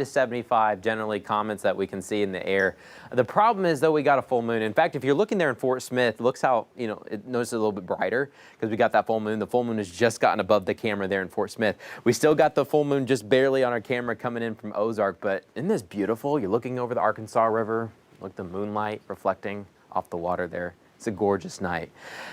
to 75 generally comments that we can see in the air. The problem is, though, we got a full moon. In fact, if you're looking there in Fort Smith, looks how, it notices a little bit brighter because we got that full moon. The full moon has just gotten above the camera there in Fort Smith. We still got the full moon just barely on our camera coming in from Ozark, but isn't this beautiful? You're looking over the Arkansas River, look at the moonlight reflecting off the water there. It's a gorgeous night.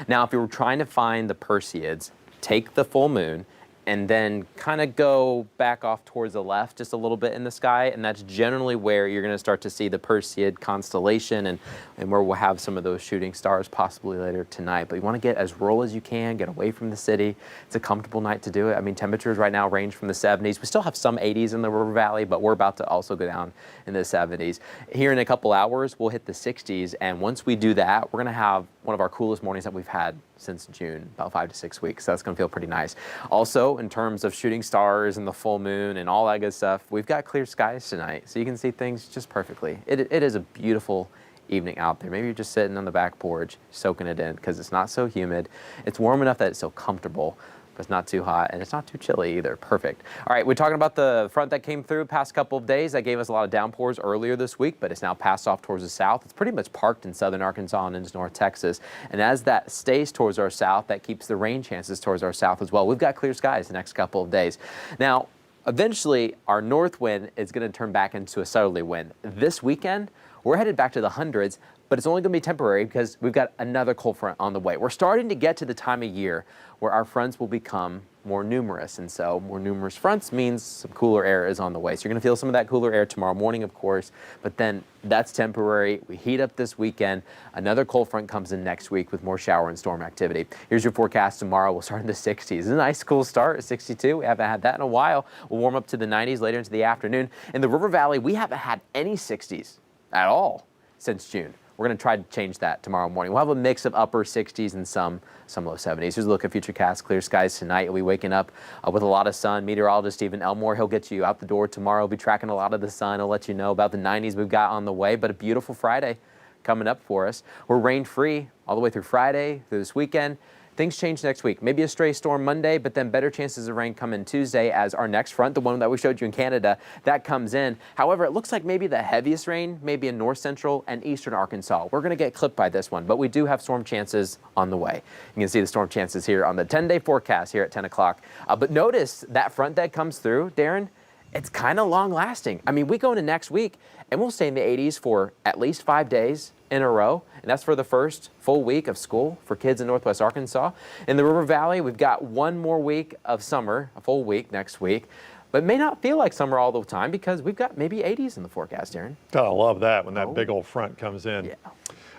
Now, if you were trying to find the Perseids, take the full moon and then kind of go back off towards the left just a little bit in the sky, and that's generally where you're going to start to see the Perseid constellation and where we'll have some of those shooting stars possibly later tonight. But you want to get as rural as you can, get away from the city. It's a comfortable night to do it. I mean, temperatures right now range from the 70s. We still have some 80s in the River Valley, but we're about to also go down in the 70s. Here in a couple hours, we'll hit the 60s, and once we do that, we're going to have one of our coolest mornings that we've had since June, about 5 to 6 weeks. So that's going to feel pretty nice. Also, in terms of shooting stars and the full moon and all that good stuff, we've got clear skies tonight, so you can see things just perfectly. It is a beautiful evening out there. Maybe you're just sitting on the back porch, soaking it in, because it's not so humid. It's warm enough that it's so comfortable, but it's not too hot, and it's not too chilly either. Perfect. All right, we're talking about the front that came through past couple of days. That gave us a lot of downpours earlier this week, but it's now passed off towards the south. It's pretty much parked in southern Arkansas and into North Texas. And as that stays towards our south, that keeps the rain chances towards our south as well. We've got clear skies the next couple of days. Now, eventually, our north wind is going to turn back into a southerly wind. This weekend, we're headed back to the hundreds, but it's only going to be temporary because we've got another cold front on the way. We're starting to get to the time of year where our fronts will become more numerous, and so more numerous fronts means some cooler air is on the way. So you're going to feel some of that cooler air tomorrow morning, of course, but then that's temporary. We heat up this weekend. Another cold front comes in next week with more shower and storm activity. Here's your forecast tomorrow. We'll start in the 60s. It's a nice cool start at 62. We haven't had that in a while. We'll warm up to the 90s later into the afternoon. In the River Valley, we haven't had any 60s at all since June. We're going to try to change that tomorrow morning. We'll have a mix of upper 60s and some low 70s. Here's a look at futurecast. Clear skies tonight. You'll be waking up with a lot of sun. Meteorologist Stephen Elmore, he'll get you out the door tomorrow. He'll be tracking a lot of the sun. He'll let you know about the 90s we've got on the way, but a beautiful Friday coming up for us. We're rain-free all the way through Friday, through this weekend. Things change next week. Maybe a stray storm Monday, but then better chances of rain come in Tuesday as our next front, the one that we showed you in Canada, that comes in. However, it looks like maybe the heaviest rain may be in north central and eastern Arkansas. We're going to get clipped by this one, but we do have storm chances on the way. You can see the storm chances here on the 10-day forecast here at 10 o'clock. But notice that front that comes through, Darren, it's kind of long lasting. I mean, we go into next week and we'll stay in the 80s for at least 5 days in a row, and that's for the first full week of school for kids in Northwest Arkansas. In the River Valley, we've got one more week of summer, a full week next week, but it may not feel like summer all the time because we've got maybe 80s in the forecast, Aaron. Oh, I love that when that big old front comes in. Yeah.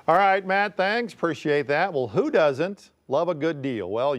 All right, Matt, thanks. Appreciate that. Well, who doesn't love a good deal? Well,